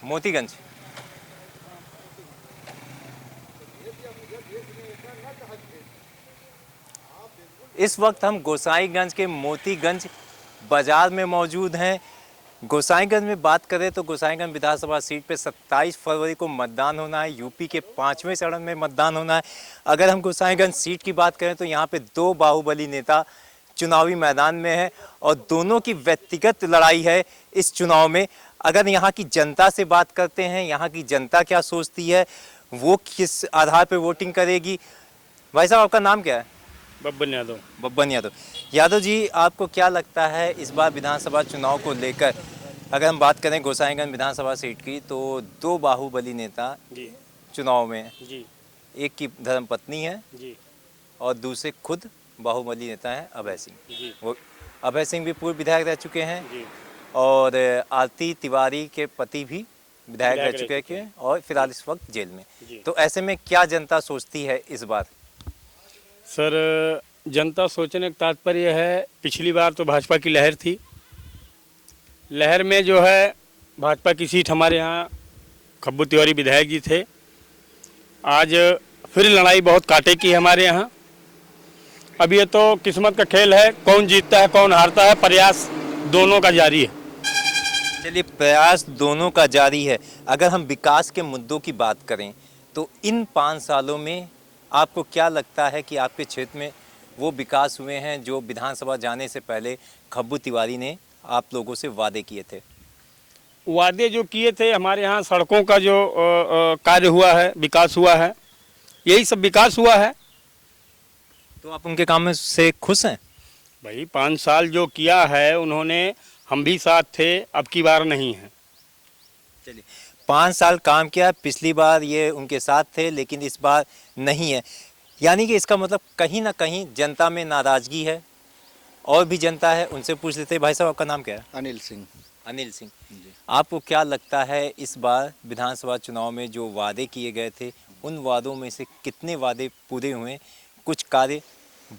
मोतीगंज। इस वक्त हम गोसाईगंज के मोतीगंज बाजार में मौजूद हैं। गोसाईगंज में बात करें तो गोसाईगंज विधानसभा सीट पे 27 फरवरी को मतदान होना है। यूपी के 5वें चरण में मतदान होना है। अगर हम गोसाईगंज सीट की बात करें तो यहाँ पे दो बाहुबली नेता चुनावी मैदान में है और दोनों की व्यक्तिगत लड़ाई है इस चुनाव में। अगर यहाँ की जनता से बात करते हैं, यहाँ की जनता क्या सोचती है, वो किस आधार पर वोटिंग करेगी। भाई साहब, आपका नाम क्या है? बब्बन यादव। बब्बन यादव। यादव जी, आपको क्या लगता है इस बार विधानसभा चुनाव को लेकर? अगर हम बात करें गोसाईगंज विधानसभा सीट की तो दो बाहुबली नेता जी चुनाव में हैं। जी एक की धर्मपत्नी है जी और दूसरे खुद बाहुबली नेता हैं अभय सिंह। जी वो अभय सिंह भी पूर्व विधायक रह चुके हैं जी और आरती तिवारी के पति भी विधायक रह विधायक रह चुके चुके हैं और फिलहाल इस वक्त जेल में। जी। तो ऐसे में क्या जनता सोचती है इस बार? सर, जनता सोचने का तात्पर्य है, पिछली बार तो भाजपा की लहर थी। लहर में जो है भाजपा की सीट हमारे यहाँ खब्बू तिवारी विधायक जी थे। आज फिर लड़ाई बहुत कांटे की है हमारे यहाँ। अब ये तो किस्मत का खेल है, कौन जीतता है कौन हारता है, प्रयास दोनों का जारी है। चलिए, प्रयास दोनों का जारी है। अगर हम विकास के मुद्दों की बात करें तो इन 5 सालों में आपको क्या लगता है कि आपके क्षेत्र में वो विकास हुए हैं जो विधानसभा जाने से पहले खब्बू तिवारी ने आप लोगों से वादे किए थे? वादे जो किए थे, हमारे यहाँ सड़कों का जो कार्य हुआ है, विकास हुआ है, यही सब विकास हुआ है। तो आप उनके काम में से खुश हैं? भाई 5 साल जो किया है उन्होंने, हम भी साथ थे, अब की बार नहीं है। चलिए, 5 साल काम किया, पिछली बार ये उनके साथ थे लेकिन इस बार नहीं है। यानी कि इसका मतलब कहीं ना कहीं जनता में नाराज़गी है। और भी जनता है, उनसे पूछ लेते हैं। भाई साहब, आपका नाम क्या है? अनिल सिंह। अनिल सिंह। आपको क्या लगता है इस बार विधानसभा चुनाव में जो वादे किए गए थे, उन वादों में से कितने वादे पूरे हुए? कुछ कार्य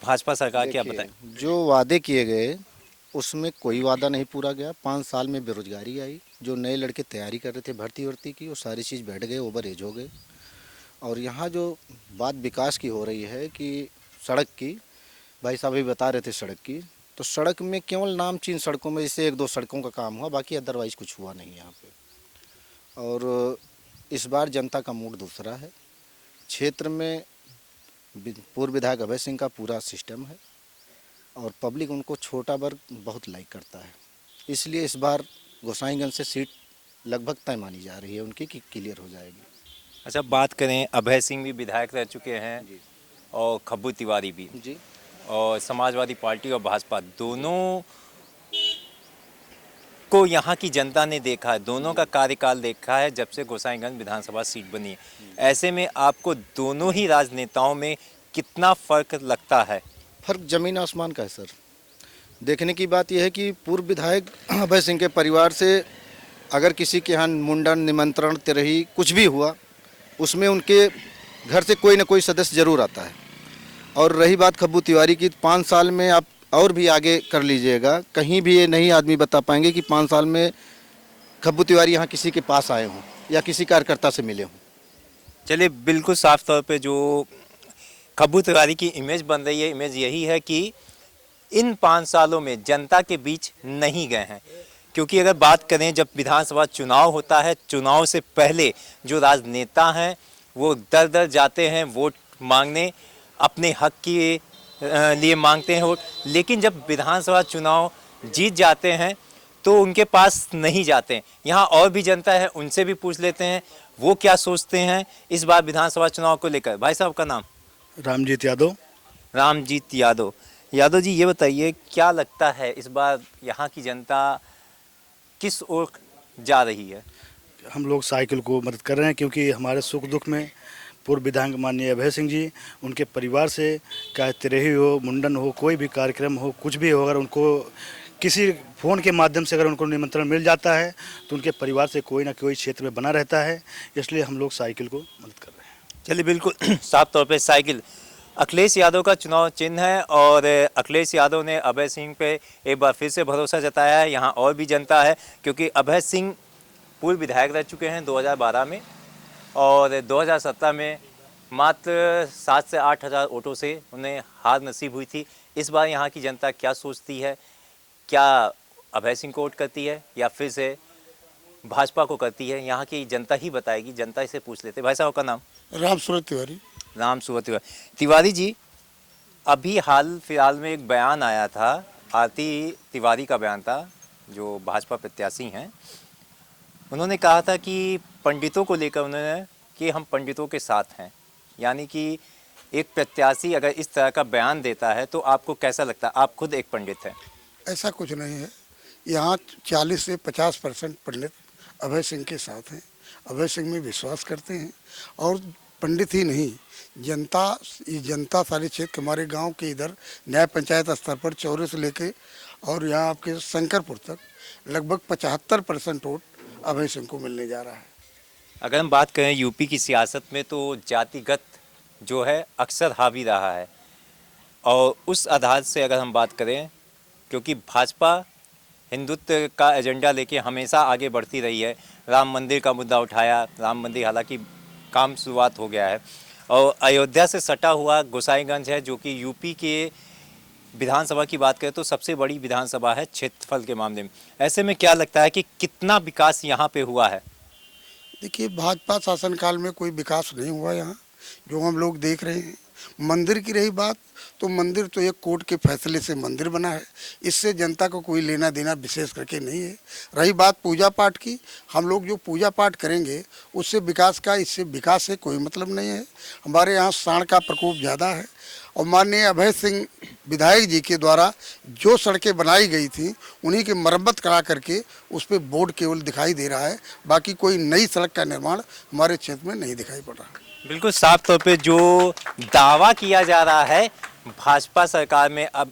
भाजपा सरकार के आप देखिए, बताएं। जो वादे किए गए उसमें कोई वादा नहीं पूरा गया। 5 साल में बेरोजगारी आई, जो नए लड़के तैयारी कर रहे थे भर्ती वर्ती की, वो सारी चीज़ बैठ गए, ओवर एज हो गए। और यहाँ जो बात विकास की हो रही है कि सड़क की, भाई साहब भी बता रहे थे सड़क की, तो सड़क में केवल नामचीन सड़कों में जैसे 1-2 सड़कों का काम हुआ, बाकी अदरवाइज़ कुछ हुआ नहीं यहाँ पे। और इस बार जनता का मूड दूसरा है। क्षेत्र में पूर्व विधायक अभय सिंह का पूरा सिस्टम है और पब्लिक उनको छोटा वर्ग बहुत लाइक करता है। इसलिए इस बार गोसाईगंज से सीट लगभग तय मानी जा रही है उनकी कि क्लियर हो जाएगी। अच्छा, बात करें, अभय सिंह भी विधायक रह चुके हैं जी और खब्बू तिवारी भी, जी। और समाजवादी पार्टी और भाजपा दोनों को यहाँ की जनता ने देखा है, दोनों का कार्यकाल देखा है जब से गोसाईगंज विधानसभा सीट बनी है। ऐसे में आपको दोनों ही राजनेताओं में कितना फर्क लगता है? फर्क ज़मीन आसमान का है सर। देखने की बात यह है कि पूर्व विधायक अभय सिंह के परिवार से अगर किसी के यहाँ मुंडन, निमंत्रण, तिरही कुछ भी हुआ, उसमें उनके घर से कोई ना कोई सदस्य जरूर आता है। और रही बात खब्बू तिवारी की, 5 साल में आप और भी आगे कर लीजिएगा, कहीं भी ये नहीं आदमी बता पाएंगे कि 5 साल में खब्बू तिवारी यहाँ किसी के पास आए हों या किसी कार्यकर्ता से मिले हों। चलिए, बिल्कुल साफ तौर पे जो खब्बू तिवारी की इमेज बन रही है, इमेज यही है कि इन 5 सालों में जनता के बीच नहीं गए हैं। क्योंकि अगर बात करें, जब विधानसभा चुनाव होता है, चुनाव से पहले जो राजनेता हैं वो दर दर जाते हैं वोट मांगने, अपने हक के लिए मांगते हैं वोट। लेकिन जब विधानसभा चुनाव जीत जाते हैं तो उनके पास नहीं जाते हैं। यहाँ और भी जनता है, उनसे भी पूछ लेते हैं वो क्या सोचते हैं इस बार विधानसभा चुनाव को लेकर। भाई साहब, का नाम? रामजीत यादव। रामजीत यादव। यादव जी, ये बताइए, क्या लगता है इस बार यहाँ की जनता किस ओर जा रही है? हम लोग साइकिल को मदद कर रहे हैं क्योंकि हमारे सुख दुख में पूर्व विधायक माननीय अभय सिंह जी, उनके परिवार से चाहे तिरही हो, मुंडन हो, कोई भी कार्यक्रम हो, कुछ भी हो, अगर उनको किसी फ़ोन के माध्यम से अगर उनको निमंत्रण मिल जाता है तो उनके परिवार से कोई ना कोई क्षेत्र में बना रहता है। इसलिए हम लोग साइकिल को मदद कर रहे हैं। चलिए, बिल्कुल साफ तौर पे साइकिल अखिलेश यादव का चुनाव चिन्ह है और अखिलेश यादव ने अभय सिंह पे एक बार फिर से भरोसा जताया है। यहाँ और भी जनता है क्योंकि अभय सिंह पूर्व विधायक रह चुके हैं 2012 में, और 2017 में मात्र 7 से 8 हज़ार वोटों से उन्हें हार नसीब हुई थी। इस बार यहाँ की जनता क्या सोचती है, क्या अभय सिंह को वोट करती है या फिर से भाजपा को करती है, यहाँ की जनता ही बताएगी। जनता से पूछ लेते। भाई साहब का नाम? राम सूरत तिवारी। राम सूरत तिवारी। तिवारी जी, अभी हाल फिलहाल में एक बयान आया था, आरती तिवारी का बयान था, जो भाजपा प्रत्याशी हैं। उन्होंने कहा था कि पंडितों को लेकर उन्होंने कि हम पंडितों के साथ हैं, यानी कि एक प्रत्याशी अगर इस तरह का बयान देता है तो आपको कैसा लगता है? आप खुद एक पंडित हैं। ऐसा कुछ नहीं है, यहाँ 40 से 50% पंडित अभय सिंह के साथ हैं, अभय सिंह में विश्वास करते हैं। और पंडित ही नहीं, जनता सारे क्षेत्र हमारे गांव के इधर न्याय पंचायत स्तर पर चौरे से लेके और यहाँ आपके शंकरपुर तक लगभग 75% वोट अभय सिंह को मिलने जा रहा है। अगर हम बात करें यूपी की सियासत में तो जातिगत जो है अक्सर हावी रहा है, और उस आधार से अगर हम बात करें, क्योंकि भाजपा हिंदुत्व का एजेंडा लेके हमेशा आगे बढ़ती रही है। राम मंदिर का मुद्दा उठाया, राम मंदिर हालांकि काम शुरुआत हो गया है, और अयोध्या से सटा हुआ गोसाईगंज है, जो कि यूपी के विधानसभा की बात करें तो सबसे बड़ी विधानसभा है क्षेत्रफल के मामले में। ऐसे में क्या लगता है कि कितना विकास यहाँ पे हुआ है? देखिए, भाजपा शासनकाल में कोई विकास नहीं हुआ यहाँ, जो हम लोग देख रहे हैं। मंदिर की रही बात, तो मंदिर तो एक कोर्ट के फैसले से मंदिर बना है, इससे जनता को कोई लेना देना विशेष करके नहीं है। रही बात पूजा पाठ की, हम लोग जो पूजा पाठ करेंगे उससे विकास का, इससे विकास से कोई मतलब नहीं है। हमारे यहाँ सांड का प्रकोप ज़्यादा है, और माननीय अभय सिंह विधायक जी के द्वारा जो सड़कें बनाई गई थी उन्हीं की मरम्मत करा करके उस पर बोर्ड केवल दिखाई दे रहा है, बाकी कोई नई सड़क का निर्माण हमारे क्षेत्र में नहीं दिखाई पड़ रहा। बिल्कुल साफ तौर पे जो दावा किया जा रहा है भाजपा सरकार में अब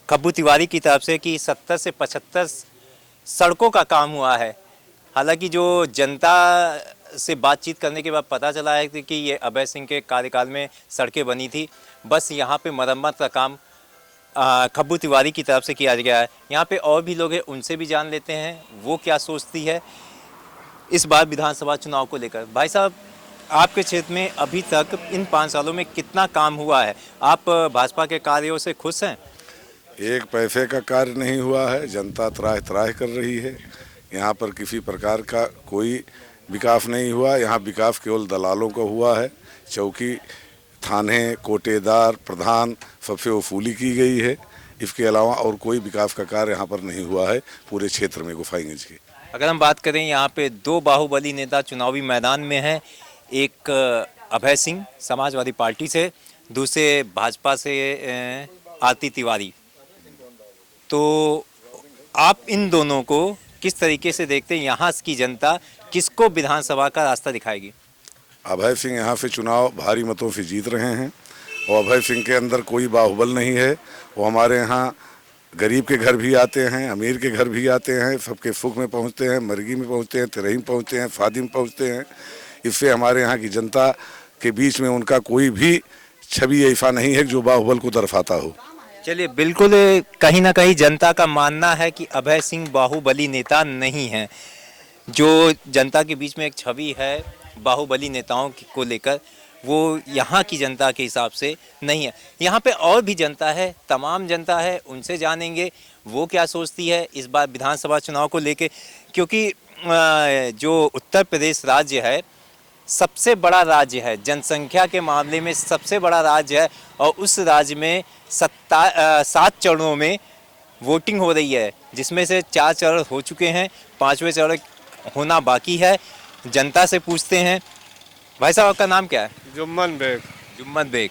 खब्बू तिवारी की तरफ से कि 70 से 75 सड़कों का काम हुआ है। हालांकि जो जनता से बातचीत करने के बाद पता चला है कि ये अभय सिंह के कार्यकाल में सड़कें बनी थी, बस यहाँ पे मरम्मत का काम खब्बू तिवारी की तरफ से किया गया है। यहाँ पे और भी लोग हैं, उनसे भी जान लेते हैं वो क्या सोचती है इस बार विधानसभा चुनाव को लेकर। भाई साहब, आपके क्षेत्र में अभी तक इन 5 सालों में कितना काम हुआ है? आप भाजपा के कार्यों से खुश हैं? एक पैसे का कार्य नहीं हुआ है, जनता त्राह त्राह कर रही है। यहाँ पर किसी प्रकार का कोई विकास नहीं हुआ। यहाँ विकास केवल दलालों का हुआ है। चौकी, थाने, कोटेदार, प्रधान सबसे वसूली की गई है। इसके अलावा और कोई विकास का कार्य यहाँ पर नहीं हुआ है पूरे क्षेत्र में गोसाईगंज के। अगर हम बात करें, यहाँ पे 2 बाहुबली नेता चुनावी मैदान में हैं। एक अभय सिंह समाजवादी पार्टी से, दूसरे भाजपा से आरती तिवारी। तो आप इन दोनों को किस तरीके से देखते हैं? यहाँ की जनता किसको विधानसभा का रास्ता दिखाएगी? अभय सिंह यहाँ से चुनाव भारी मतों से जीत रहे हैं, और अभय सिंह के अंदर कोई बाहुबल नहीं है। वो हमारे यहाँ गरीब के घर भी आते हैं, अमीर के घर भी आते हैं, सबके सुख में पहुँचते हैं, मरगी में पहुँचते हैं, तिरही में पहुँचते हैं, शादी में पहुँचते हैं। इससे हमारे यहाँ की जनता के बीच में उनका कोई भी छवि ऐसा नहीं है जो बाहुबल को दर्शाता हो। चलिए, बिल्कुल कहीं ना कहीं जनता का मानना है कि अभय सिंह बाहुबली नेता नहीं है। जो जनता के बीच में एक छवि है बाहुबली नेताओं को लेकर, वो यहाँ की जनता के हिसाब से नहीं है। यहाँ पे और भी जनता है, तमाम जनता है, उनसे जानेंगे वो क्या सोचती है इस बार विधानसभा चुनाव को लेके। क्योंकि जो उत्तर प्रदेश राज्य है सबसे बड़ा राज्य है, जनसंख्या के मामले में सबसे बड़ा राज्य है, और उस राज्य में 7 चरणों में वोटिंग हो रही है, जिसमें से 4 चरण हो चुके हैं, 5वें चरण होना बाकी है। जनता से पूछते हैं। भाई साहब, आपका नाम क्या है? जुम्मन बेग। जुम्मन बेग।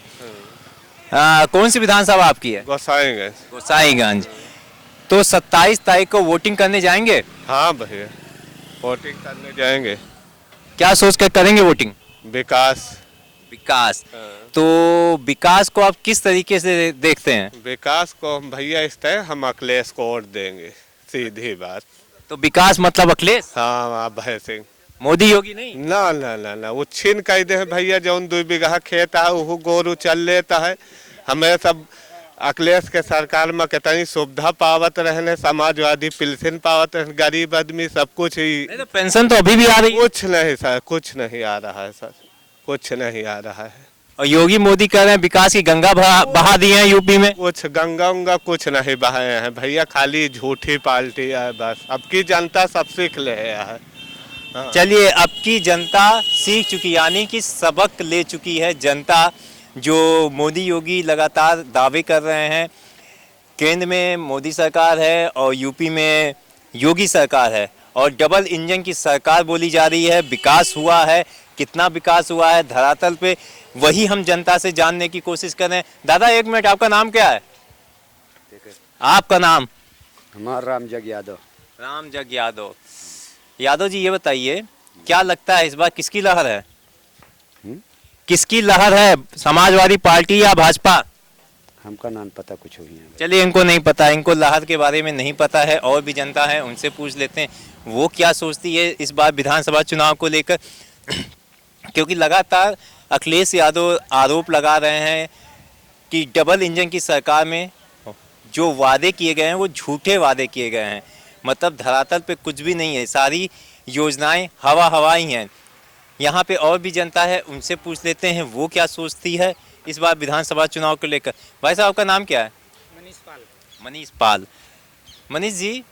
कौन सी विधानसभा आपकी है? गोसाईगंज। गोसाईगंज। तो 27 तारीख को वोटिंग करने जाएंगे? हाँ भैया, वोटिंग करने जाएंगे। क्या सोच कर करेंगे वोटिंग? विकास। विकास। तो विकास को आप किस तरीके से देखते हैं? विकास को हम भैया इस तरह हम अखिलेश को वोट देंगे, सीधी बात। तो विकास मतलब अखिलेश? हाँ, अभय सिंह। मोदी योगी नहीं? ना ना ना ना, वो छीन कह दे भैया, जौन 2 बीघा खेत है वो गोरू चल लेता है। हमें सब अखिलेश के सरकार में कितनी सुविधा पावत रहने, समाजवादी पेंशन पावत रहने, गरीब आदमी सब कुछ ही। नहीं तो पेंशन तो अभी भी आ रही है कुछ नहीं सर, कुछ नहीं आ रहा है सर, कुछ नहीं आ रहा है। और योगी मोदी कह रहे हैं विकास की गंगा बहा दी है यूपी में। कुछ गंगा उंगा कुछ नहीं बहाए हैं भैया, खाली झूठी पार्टी है बस। अब की जनता सब सीख ले है। चलिए, अब की जनता सीख चुकी, यानी कि सबक ले चुकी है जनता। जो मोदी योगी लगातार दावे कर रहे हैं, केंद्र में मोदी सरकार है और यूपी में योगी सरकार है और डबल इंजन की सरकार बोली जा रही है। विकास हुआ है, कितना विकास हुआ है धरातल पे, वही हम जनता से जानने की कोशिश कर रहे हैं। दादा एक मिनट, आपका नाम क्या है? आपका नाम? हमारा राम जग यादव। राम जग यादव। यादव जी ये बताइए, क्या लगता है इस बार किसकी लहर है? किसकी लहर है, समाजवादी पार्टी या भाजपा? हमका नाम पता कुछ हो गया। चलिए, इनको नहीं पता, इनको लहर के बारे में नहीं पता है। और भी जनता है, उनसे पूछ लेते हैं वो क्या सोचती है इस बार विधानसभा चुनाव को लेकर। क्योंकि लगातार अखिलेश यादव आरोप लगा रहे हैं कि डबल इंजन की सरकार में जो वादे किए गए हैं वो झूठे वादे किए गए हैं। मतलब धरातल पे कुछ भी नहीं है, सारी योजनाएं हवा ही हैं। यहाँ पे और भी जनता है, उनसे पूछ लेते हैं वो क्या सोचती है इस बार विधानसभा चुनाव को लेकर। भाई साहब, आपका नाम क्या है? मनीष पाल। मनीष पाल। मनीष जी,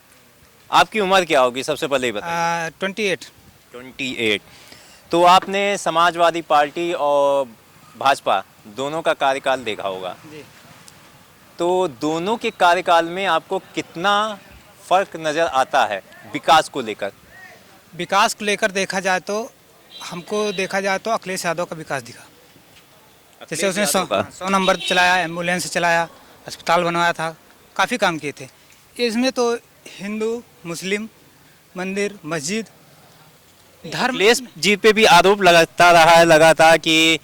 आपकी उम्र क्या होगी सबसे पहले ही बताइए। 28। तो आपने समाजवादी पार्टी और भाजपा दोनों का कार्यकाल देखा होगा जी। तो दोनों के कार्यकाल में आपको कितना फर्क नज़र आता है विकास को लेकर? विकास को लेकर देखा जाए तो हमको देखा जाए तो अखिलेश यादव का विकास दिखा। जैसे उसने 100 नंबर चलाया, एम्बुलेंस चलाया, अस्पताल बनवाया था, काफ़ी काम किए थे। इसमें तो हिंदू मुस्लिम मंदिर मस्जिद धर्म। अखिलेश जी पे भी आरोप लगाता रहा है लगातार कि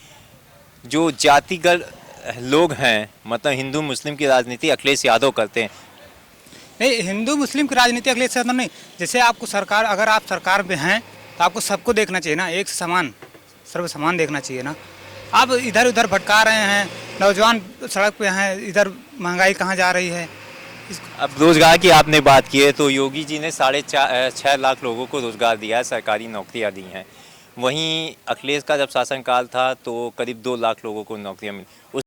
जो जातिगत लोग हैं, मतलब हिंदू मुस्लिम की राजनीति अखिलेश यादव करते हैं। नहीं, हिंदू मुस्लिम की राजनीति अखिलेश यादव नहीं। जैसे आपको सरकार, अगर आप सरकार में हैं तो आपको सबको देखना चाहिए ना, एक समान सर्व समान देखना चाहिए ना। आप इधर उधर भटका रहे हैं, नौजवान सड़क पे हैं, इधर महंगाई कहाँ जा रही है। अब रोजगार की आपने बात की है तो योगी जी ने 6.5 लाख लोगों को रोजगार दिया है, सरकारी नौकरियां दी हैं। वहीं अखिलेश का जब शासनकाल था तो करीब 2 लाख लोगों को नौकरियां मिली।